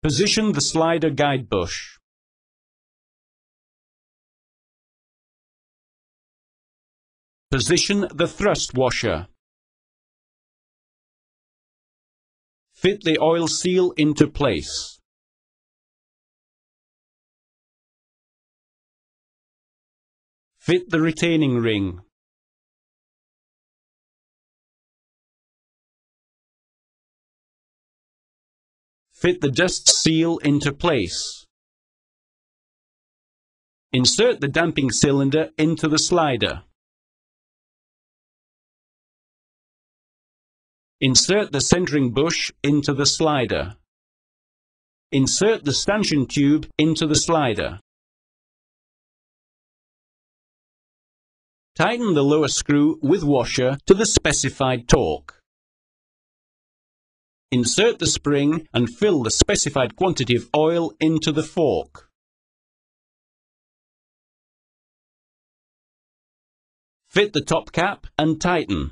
Position the slider guide bush. Position the thrust washer. Fit the oil seal into place. Fit the retaining ring. Fit the dust seal into place. Insert the damping cylinder into the slider. Insert the centering bush into the slider. Insert the stanchion tube into the slider. Tighten the lower screw with washer to the specified torque. Insert the spring and fill the specified quantity of oil into the fork. Fit the top cap and tighten.